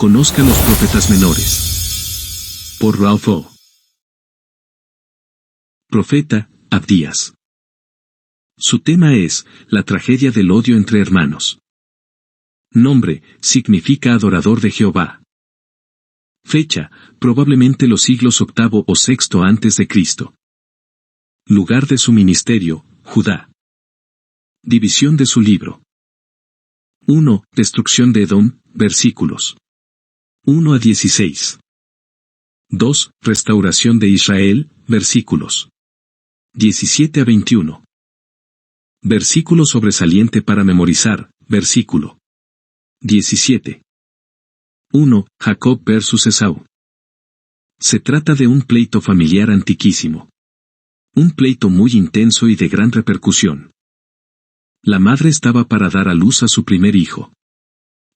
Conozca los profetas menores. Por Ralph O. Profeta, Abdías. Su tema es, la tragedia del odio entre hermanos. Nombre, significa adorador de Jehová. Fecha, probablemente los siglos VIII o VI antes de Cristo. Lugar de su ministerio, Judá. División de su libro. 1. Destrucción de Edom, versículos 1 a 16. 2. Restauración de Israel, versículos 17 a 21. Versículo sobresaliente para memorizar, versículo 17. 1. Jacob versus Esaú. Se trata de un pleito familiar antiquísimo. Un pleito muy intenso y de gran repercusión. La madre estaba para dar a luz a su primer hijo.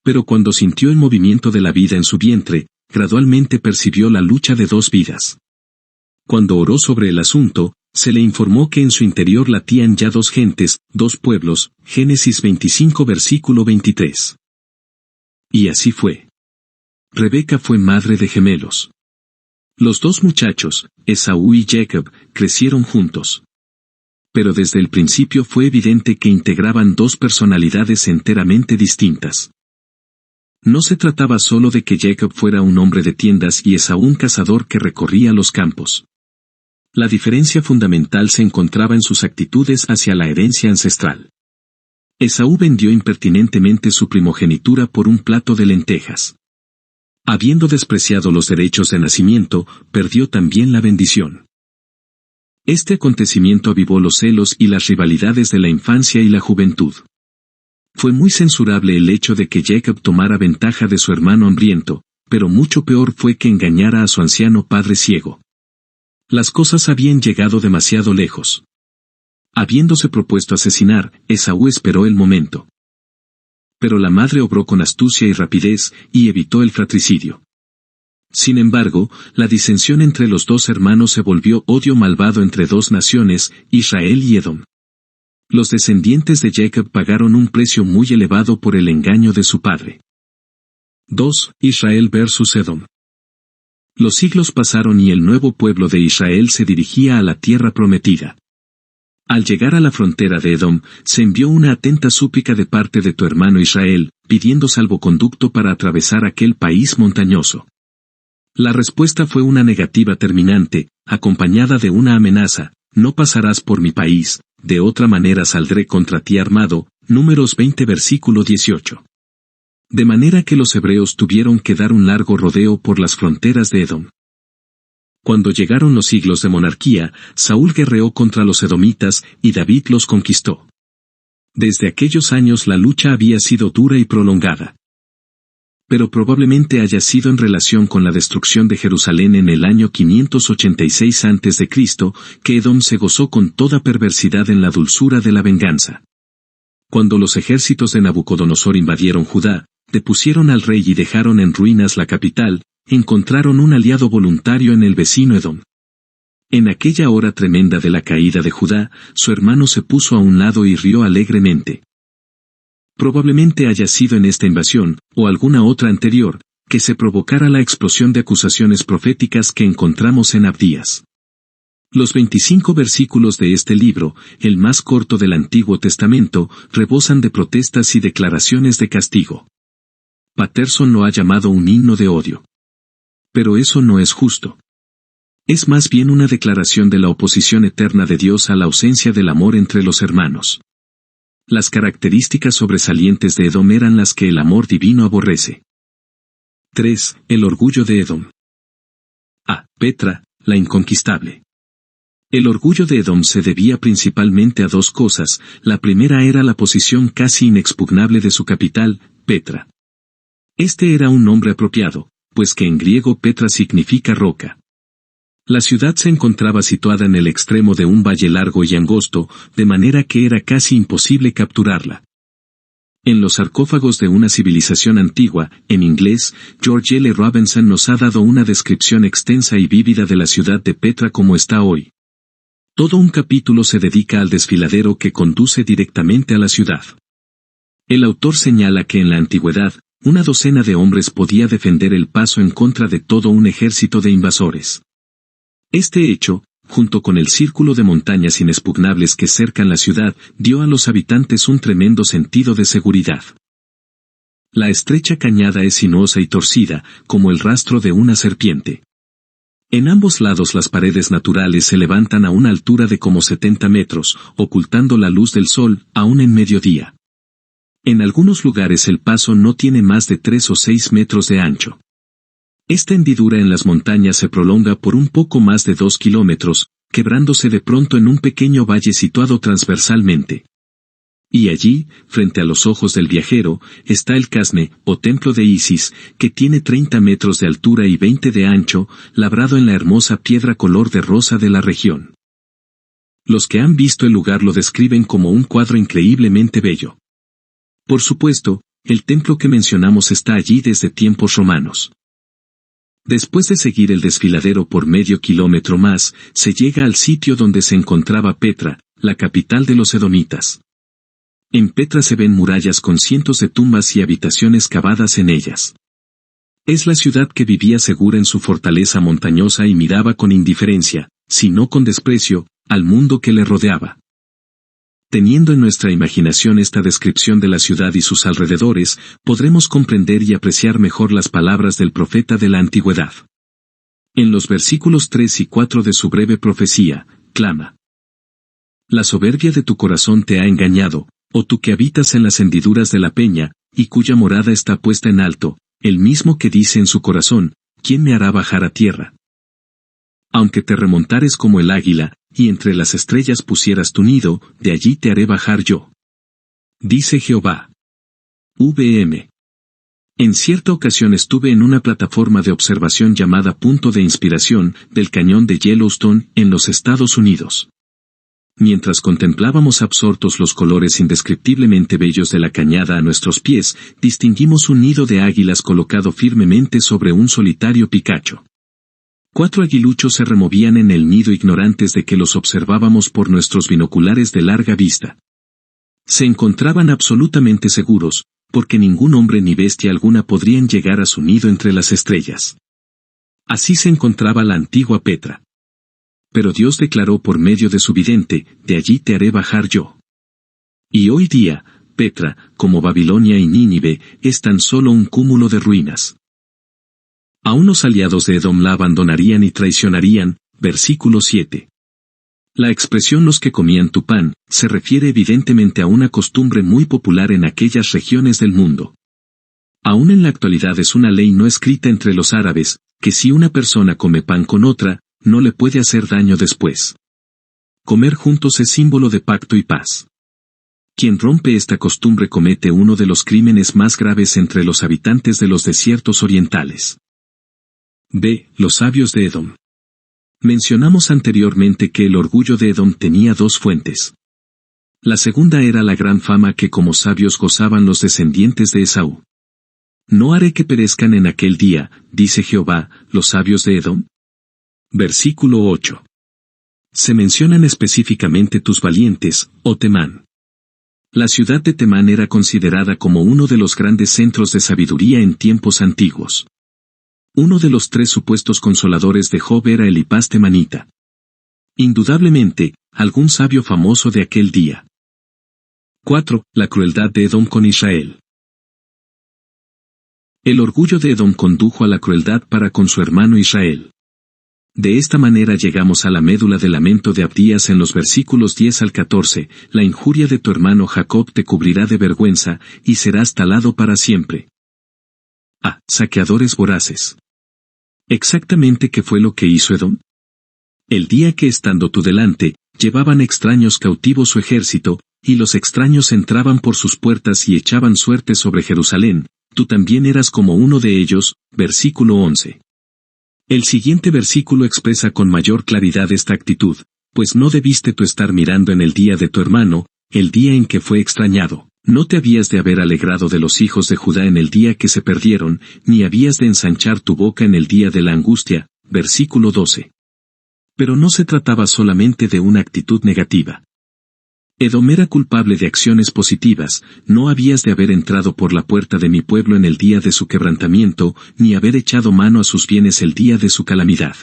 Pero cuando sintió el movimiento de la vida en su vientre, gradualmente percibió la lucha de dos vidas. Cuando oró sobre el asunto, se le informó que en su interior latían ya dos gentes, dos pueblos, Génesis 25 versículo 23. Y así fue. Rebeca fue madre de gemelos. Los dos muchachos, Esaú y Jacob, crecieron juntos. Pero desde el principio fue evidente que integraban dos personalidades enteramente distintas. No se trataba solo de que Jacob fuera un hombre de tiendas y Esaú un cazador que recorría los campos. La diferencia fundamental se encontraba en sus actitudes hacia la herencia ancestral. Esaú vendió impertinentemente su primogenitura por un plato de lentejas. Habiendo despreciado los derechos de nacimiento, perdió también la bendición. Este acontecimiento avivó los celos y las rivalidades de la infancia y la juventud. Fue muy censurable el hecho de que Jacob tomara ventaja de su hermano hambriento, pero mucho peor fue que engañara a su anciano padre ciego. Las cosas habían llegado demasiado lejos. Habiéndose propuesto asesinar, Esaú esperó el momento. Pero la madre obró con astucia y rapidez, y evitó el fratricidio. Sin embargo, la disensión entre los dos hermanos se volvió odio malvado entre dos naciones, Israel y Edom. Los descendientes de Jacob pagaron un precio muy elevado por el engaño de su padre. 2. Israel versus Edom. Los siglos pasaron y el nuevo pueblo de Israel se dirigía a la tierra prometida. Al llegar a la frontera de Edom, se envió una atenta súplica de parte de tu hermano Israel, pidiendo salvoconducto para atravesar aquel país montañoso. La respuesta fue una negativa terminante, acompañada de una amenaza: no pasarás por mi país, de otra manera saldré contra ti armado, Números 20 versículo 18. De manera que los hebreos tuvieron que dar un largo rodeo por las fronteras de Edom. Cuando llegaron los siglos de monarquía, Saúl guerreó contra los edomitas, y David los conquistó. Desde aquellos años la lucha había sido dura y prolongada. Pero probablemente haya sido en relación con la destrucción de Jerusalén en el año 586 a.C., que Edom se gozó con toda perversidad en la dulzura de la venganza. Cuando los ejércitos de Nabucodonosor invadieron Judá, depusieron al rey y dejaron en ruinas la capital, encontraron un aliado voluntario en el vecino Edom. En aquella hora tremenda de la caída de Judá, su hermano se puso a un lado y rió alegremente. Probablemente haya sido en esta invasión, o alguna otra anterior, que se provocara la explosión de acusaciones proféticas que encontramos en Abdías. Los 25 versículos de este libro, el más corto del Antiguo Testamento, rebosan de protestas y declaraciones de castigo. Patterson lo ha llamado un himno de odio. Pero eso no es justo. Es más bien una declaración de la oposición eterna de Dios a la ausencia del amor entre los hermanos. Las características sobresalientes de Edom eran las que el amor divino aborrece. 3. El orgullo de Edom. A. Petra, la inconquistable. El orgullo de Edom se debía principalmente a dos cosas. La primera era la posición casi inexpugnable de su capital, Petra. Este era un nombre apropiado, pues que en griego Petra significa roca. La ciudad se encontraba situada en el extremo de un valle largo y angosto, de manera que era casi imposible capturarla. En los sarcófagos de una civilización antigua, en inglés, George L. Robinson nos ha dado una descripción extensa y vívida de la ciudad de Petra como está hoy. Todo un capítulo se dedica al desfiladero que conduce directamente a la ciudad. El autor señala que en la antigüedad, Una docena de hombres podía defender el paso en contra de todo un ejército de invasores. Este hecho, junto con el círculo de montañas inexpugnables que cercan la ciudad, dio a los habitantes un tremendo sentido de seguridad. La estrecha cañada es sinuosa y torcida, como el rastro de una serpiente. En ambos lados las paredes naturales se levantan a una altura de como 70 metros, ocultando la luz del sol, aún en mediodía. En algunos lugares el paso no tiene más de 3 o 6 metros de ancho. Esta hendidura en las montañas se prolonga por un poco más de 2 kilómetros, quebrándose de pronto en un pequeño valle situado transversalmente. Y allí, frente a los ojos del viajero, está el Casne, o templo de Isis, que tiene 30 metros de altura y 20 de ancho, labrado en la hermosa piedra color de rosa de la región. Los que han visto el lugar lo describen como un cuadro increíblemente bello. Por supuesto, el templo que mencionamos está allí desde tiempos romanos. Después de seguir el desfiladero por medio kilómetro más, se llega al sitio donde se encontraba Petra, la capital de los edomitas. En Petra se ven murallas con cientos de tumbas y habitaciones cavadas en ellas. Es la ciudad que vivía segura en su fortaleza montañosa y miraba con indiferencia, si no con desprecio, al mundo que le rodeaba. Teniendo en nuestra imaginación esta descripción de la ciudad y sus alrededores, podremos comprender y apreciar mejor las palabras del profeta de la antigüedad. En los versículos 3 y 4 de su breve profecía, clama: La soberbia de tu corazón te ha engañado, oh tú que habitas en las hendiduras de la peña, y cuya morada está puesta en alto, el mismo que dice en su corazón: ¿quién me hará bajar a tierra? Aunque te remontares como el águila, y entre las estrellas pusieras tu nido, de allí te haré bajar yo. Dice Jehová. VM. En cierta ocasión estuve en una plataforma de observación llamada Punto de Inspiración, del cañón de Yellowstone, en los Estados Unidos. Mientras contemplábamos absortos los colores indescriptiblemente bellos de la cañada a nuestros pies, distinguimos un nido de águilas colocado firmemente sobre un solitario picacho. 4 aguiluchos se removían en el nido ignorantes de que los observábamos por nuestros binoculares de larga vista. Se encontraban absolutamente seguros, porque ningún hombre ni bestia alguna podrían llegar a su nido entre las estrellas. Así se encontraba la antigua Petra. Pero Dios declaró por medio de su vidente: de allí te haré bajar yo. Y hoy día, Petra, como Babilonia y Nínive, es tan solo un cúmulo de ruinas. Aún los aliados de Edom la abandonarían y traicionarían. Versículo 7. La expresión los que comían tu pan, se refiere evidentemente a una costumbre muy popular en aquellas regiones del mundo. Aún en la actualidad es una ley no escrita entre los árabes, que si una persona come pan con otra, no le puede hacer daño después. Comer juntos es símbolo de pacto y paz. Quien rompe esta costumbre comete uno de los crímenes más graves entre los habitantes de los desiertos orientales. B. Los sabios de Edom. Mencionamos anteriormente que el orgullo de Edom tenía 2 fuentes. La segunda era la gran fama que como sabios gozaban los descendientes de Esaú. No haré que perezcan en aquel día, dice Jehová, los sabios de Edom. Versículo 8. Se mencionan específicamente tus valientes, oh Temán. La ciudad de Temán era considerada como uno de los grandes centros de sabiduría en tiempos antiguos. Uno de los 3 supuestos consoladores de Job era Elipaz temanita. Indudablemente, algún sabio famoso de aquel día. 4. La crueldad de Edom con Israel. El orgullo de Edom condujo a la crueldad para con su hermano Israel. De esta manera llegamos a la médula del lamento de Abdías en los versículos 10 al 14, la injuria de tu hermano Jacob te cubrirá de vergüenza, y serás talado para siempre. A. Saqueadores voraces. ¿Exactamente qué fue lo que hizo Edom? El día que estando tú delante, llevaban extraños cautivos su ejército, y los extraños entraban por sus puertas y echaban suerte sobre Jerusalén, tú también eras como uno de ellos. Versículo 11. El siguiente versículo expresa con mayor claridad esta actitud: pues no debiste tú estar mirando en el día de tu hermano, el día en que fue extrañado. No te habías de haber alegrado de los hijos de Judá en el día que se perdieron, ni habías de ensanchar tu boca en el día de la angustia. Versículo 12. Pero no se trataba solamente de una actitud negativa. Edom era culpable de acciones positivas, no habías de haber entrado por la puerta de mi pueblo en el día de su quebrantamiento, ni haber echado mano a sus bienes el día de su calamidad.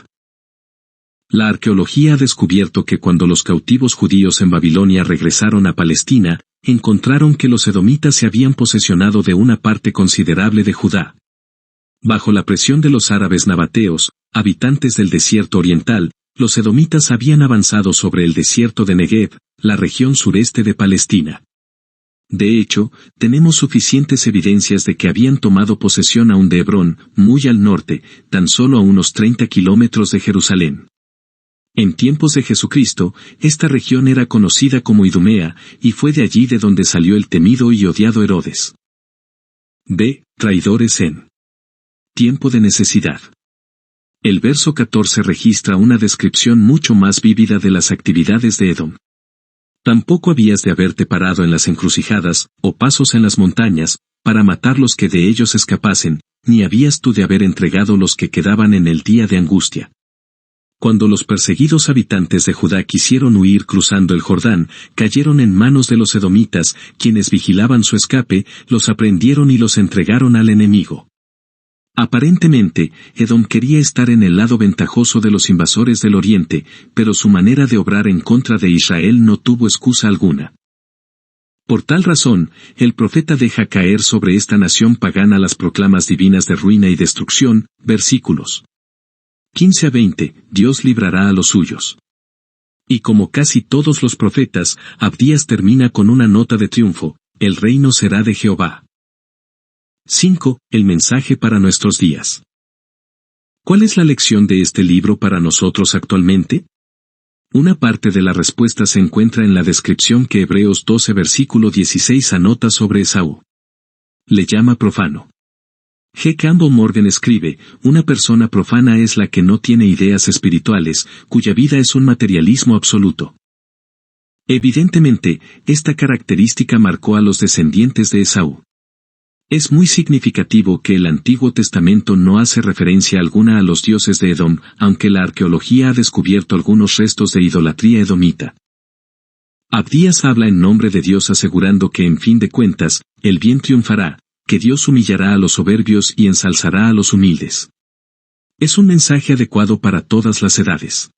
La arqueología ha descubierto que cuando los cautivos judíos en Babilonia regresaron a Palestina, encontraron que los edomitas se habían posesionado de una parte considerable de Judá. Bajo la presión de los árabes nabateos, habitantes del desierto oriental, los edomitas habían avanzado sobre el desierto de Negev, la región sureste de Palestina. De hecho, tenemos suficientes evidencias de que habían tomado posesión aún de Hebrón, muy al norte, tan solo a unos 30 kilómetros de Jerusalén. En tiempos de Jesucristo, esta región era conocida como Idumea, y fue de allí de donde salió el temido y odiado Herodes. B. Traidores en tiempo de necesidad. El verso 14 registra una descripción mucho más vívida de las actividades de Edom. Tampoco habías de haberte parado en las encrucijadas, o pasos en las montañas, para matar los que de ellos escapasen, ni habías tú de haber entregado los que quedaban en el día de angustia. Cuando los perseguidos habitantes de Judá quisieron huir cruzando el Jordán, cayeron en manos de los edomitas, quienes vigilaban su escape, los aprendieron y los entregaron al enemigo. Aparentemente, Edom quería estar en el lado ventajoso de los invasores del oriente, pero su manera de obrar en contra de Israel no tuvo excusa alguna. Por tal razón, el profeta deja caer sobre esta nación pagana las proclamas divinas de ruina y destrucción, versículos 15 a 20, Dios librará a los suyos. Y como casi todos los profetas, Abdías termina con una nota de triunfo, el reino será de Jehová. 5. El mensaje para nuestros días. ¿Cuál es la lección de este libro para nosotros actualmente? Una parte de la respuesta se encuentra en la descripción que Hebreos 12 versículo 16 anota sobre Esaú. Le llama profano. G. Campbell Morgan escribe, una persona profana es la que no tiene ideas espirituales, cuya vida es un materialismo absoluto. Evidentemente, esta característica marcó a los descendientes de Esaú. Es muy significativo que el Antiguo Testamento no hace referencia alguna a los dioses de Edom, aunque la arqueología ha descubierto algunos restos de idolatría edomita. Abdías habla en nombre de Dios asegurando que en fin de cuentas, el bien triunfará, que Dios humillará a los soberbios y ensalzará a los humildes. Es un mensaje adecuado para todas las edades.